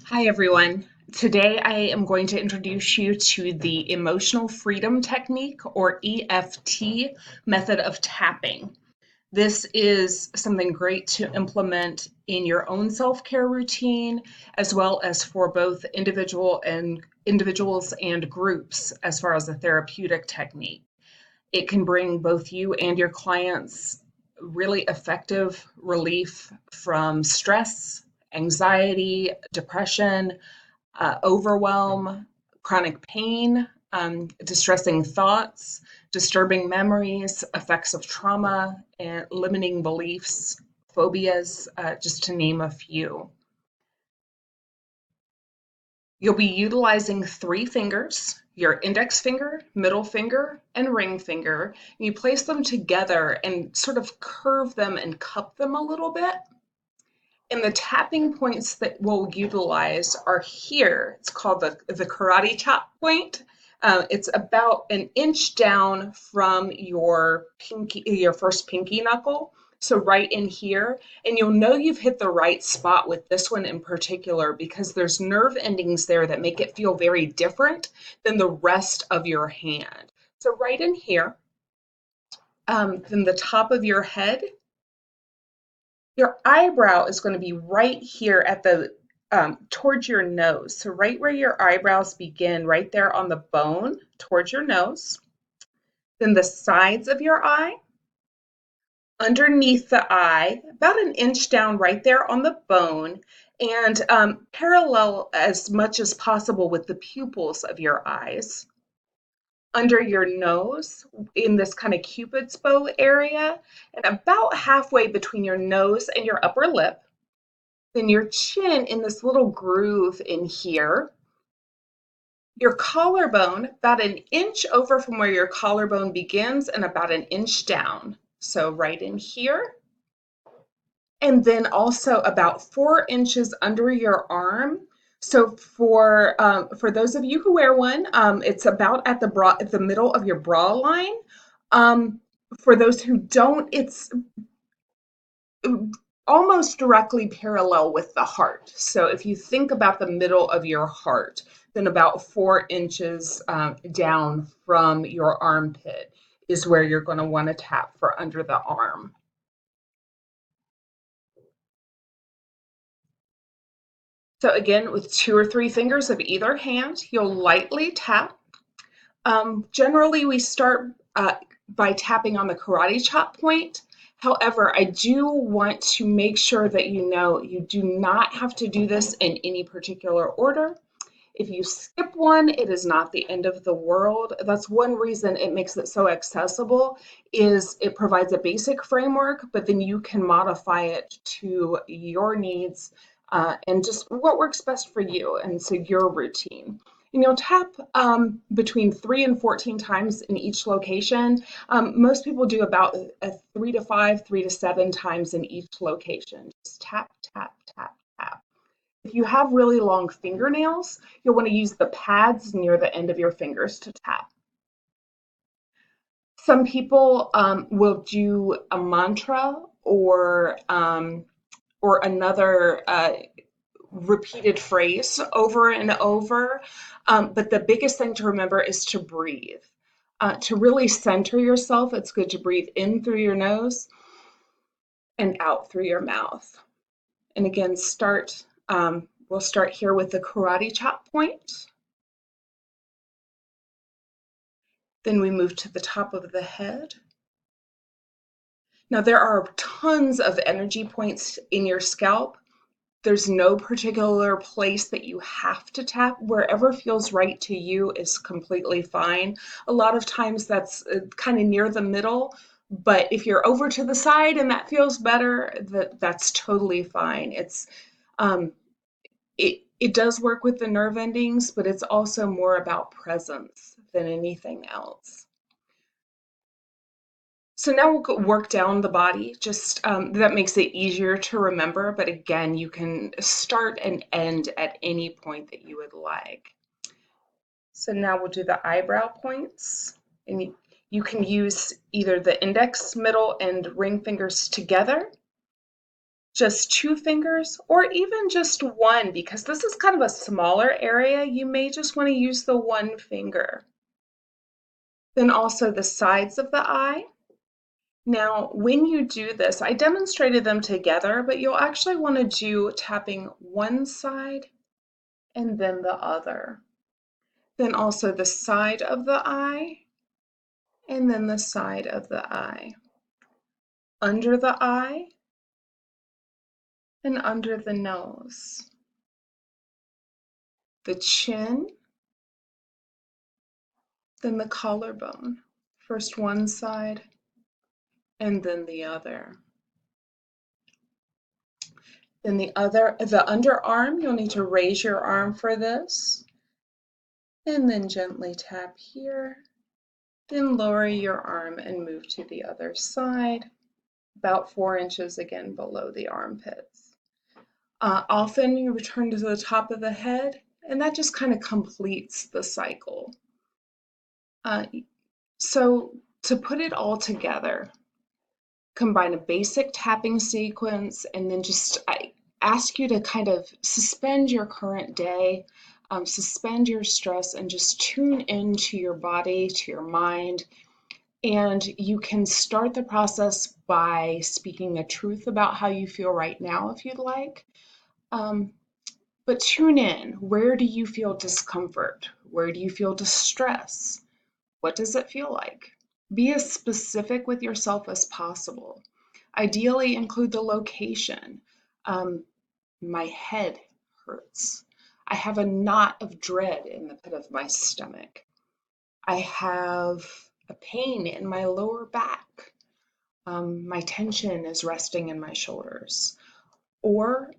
Hi, everyone. Today I am going to introduce you to the emotional freedom technique, or EFT method of tapping. This is something great to implement in your own self-care routine, as well as for both individuals and groups as far as a therapeutic technique. It can bring both you and your clients really effective relief from stress, anxiety, depression, overwhelm, chronic pain, distressing thoughts, disturbing memories, effects of trauma, and limiting beliefs, phobias, just to name a few. You'll be utilizing three fingers, your index finger, middle finger, and ring finger. You place them together and sort of curve them and cup them a little bit. And the tapping points that we'll utilize are here. It's called the karate chop point. It's about an inch down from your first pinky knuckle. So right in here, and you'll know you've hit the right spot with this one in particular because there's nerve endings there that make it feel very different than the rest of your hand. So right in here, then the top of your head, your eyebrow is going to be right here at the towards your nose. So right where your eyebrows begin, right there on the bone towards your nose. Then the sides of your eye, underneath the eye, about an inch down right there on the bone, and parallel as much as possible with the pupils of your eyes. Under your nose in this kind of cupid's bow area, and about halfway between your nose and your upper lip. Then your chin in this little groove in here. Your collarbone, about an inch over from where your collarbone begins and about an inch down. So right in here. And then also about 4 inches under your arm. So for those of you who wear one, it's about at the middle of your bra line. For those who don't, it's almost directly parallel with the heart. So if you think about the middle of your heart, then about 4 inches down from your armpit is where you're going to want to tap for under the arm. So again, with 2 or 3 fingers of either hand, you'll lightly tap. Generally, we start by tapping on the karate chop point. However, I do want to make sure that you know you do not have to do this in any particular order. If you skip one, it is not the end of the world. That's one reason it makes it so accessible, is it provides a basic framework, but then you can modify it to your needs and just what works best for you and so your routine. And you'll tap between 3 and 14 times in each location. Most people do about 3 to 5, 3 to 7 times in each location. Just tap, tap, tap, tap. If you have really long fingernails, you'll want to use the pads near the end of your fingers to tap. Some people will do a mantra or another repeated phrase over and over. But the biggest thing to remember is to breathe. To really center yourself, it's good to breathe in through your nose and out through your mouth. And again, we'll start here with the karate chop point. Then we move to the top of the head. Now there are tons of energy points in your scalp. There's no particular place that you have to tap. Wherever feels right to you is completely fine. A lot of times that's kind of near the middle, but if you're over to the side and that feels better, that's totally fine. It does work with the nerve endings, but it's also more about presence than anything else. So now we'll work down the body, just that makes it easier to remember, but again, you can start and end at any point that you would like. So now we'll do the eyebrow points, and you can use either the index, middle, and ring fingers together, just two fingers, or even just one, because this is kind of a smaller area. You may just want to use the one finger. Then also the sides of the eye. Now, when you do this, I demonstrated them together, but you'll actually want to do tapping one side and then the other. Then also the side of the eye and then the side of the eye. Under the eye and under the nose. The chin, then the collarbone. First one side and then the other. Then the underarm, you'll need to raise your arm for this. And then gently tap here. Then lower your arm and move to the other side, about 4 inches again below the armpits. Often you return to the top of the head, and that just kind of completes the cycle. So to put it all together, combine a basic tapping sequence, and then I ask you to kind of suspend your current day, suspend your stress, and just tune into your body, to your mind. And you can start the process by speaking the truth about how you feel right now, if you'd like. But tune in. Where do you feel discomfort? Where do you feel distress? What does it feel like? Be as specific with yourself as possible. Ideally, include the location. My head hurts. I have a knot of dread in the pit of my stomach. I have a pain in my lower back. My tension is resting in my shoulders. Or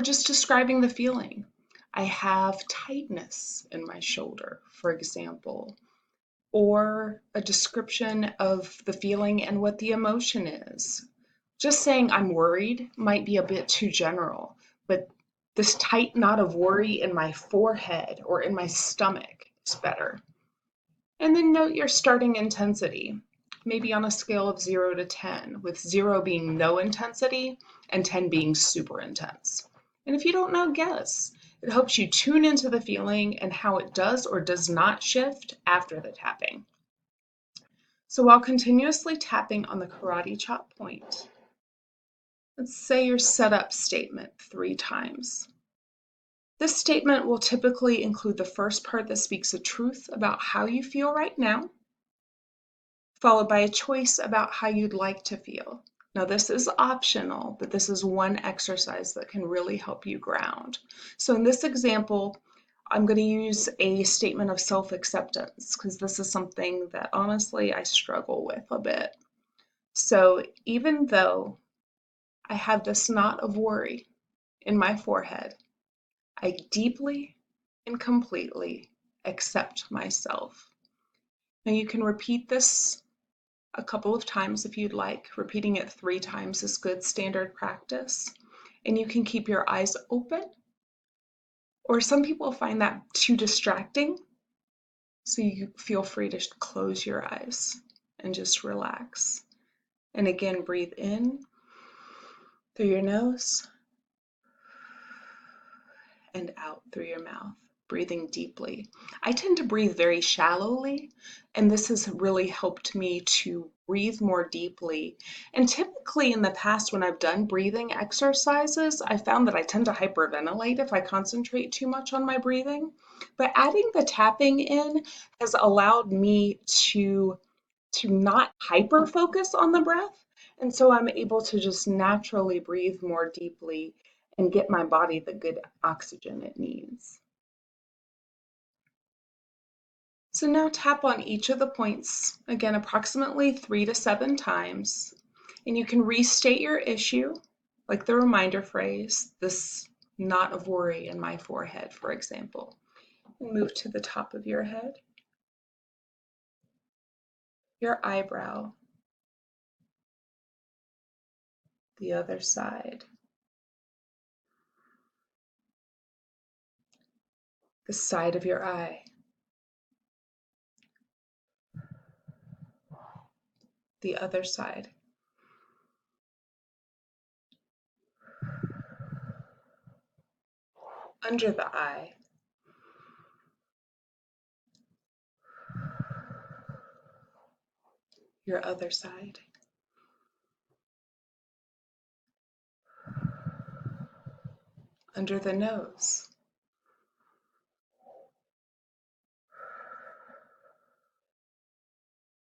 just describing the feeling. I have tightness in my shoulder, for example, or a description of the feeling and what the emotion is. Just saying I'm worried might be a bit too general, but this tight knot of worry in my forehead or in my stomach is better. And then note your starting intensity, maybe on a scale of 0 to 10, with 0 being no intensity and 10 being super intense. And if you don't know, guess. It helps you tune into the feeling and how it does or does not shift after the tapping. So while continuously tapping on the karate chop point, let's say your setup statement 3 times. This statement will typically include the first part that speaks the truth about how you feel right now, followed by a choice about how you'd like to feel. Now, this is optional, but this is one exercise that can really help you ground. So in this example, I'm going to use a statement of self-acceptance because this is something that honestly I struggle with a bit. So even though I have this knot of worry in my forehead, I deeply and completely accept myself. Now you can repeat this a couple of times if you'd like. Repeating it 3 times is good standard practice. And you can keep your eyes open, or some people find that too distracting. So you feel free to close your eyes and just relax. And again, breathe in through your nose and out through your mouth, breathing deeply. I tend to breathe very shallowly, and this has really helped me to breathe more deeply. And typically in the past, when I've done breathing exercises, I found that I tend to hyperventilate if I concentrate too much on my breathing. But adding the tapping in has allowed me to not hyper focus on the breath. And so I'm able to just naturally breathe more deeply and get my body the good oxygen it needs. So now tap on each of the points, again, approximately 3 to 7 times. And you can restate your issue, like the reminder phrase, this knot of worry in my forehead, for example. And move to the top of your head, your eyebrow, the other side, the side of your eye, the other side, under the eye, your other side, under the nose,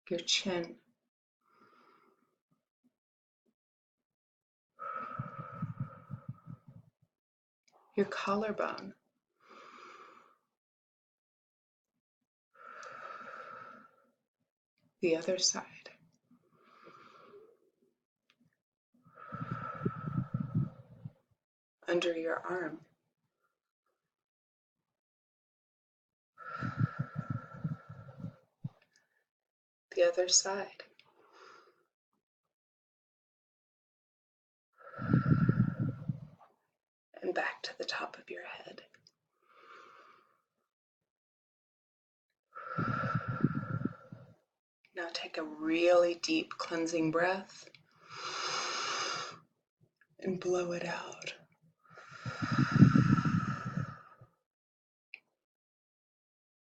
your chin, your collarbone, the other side, under your arm, the other side, and back to the top of your head. Now take a really deep cleansing breath and blow it out.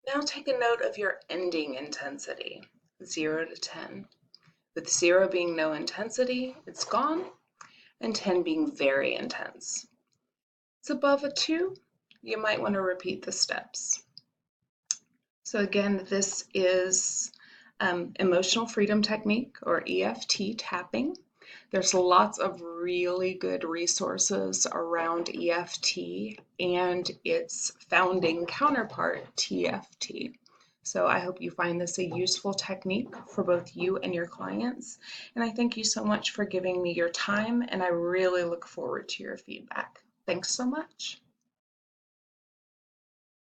Now take a note of your ending intensity, 0 to 10. With 0 being no intensity, it's gone, and 10 being very intense. It's above a 2, you might want to repeat the steps. So again, this is emotional freedom technique, or EFT tapping. There's lots of really good resources around EFT and its founding counterpart, TFT. So I hope you find this a useful technique for both you and your clients. And I thank you so much for giving me your time, and I really look forward to your feedback. Thanks so much.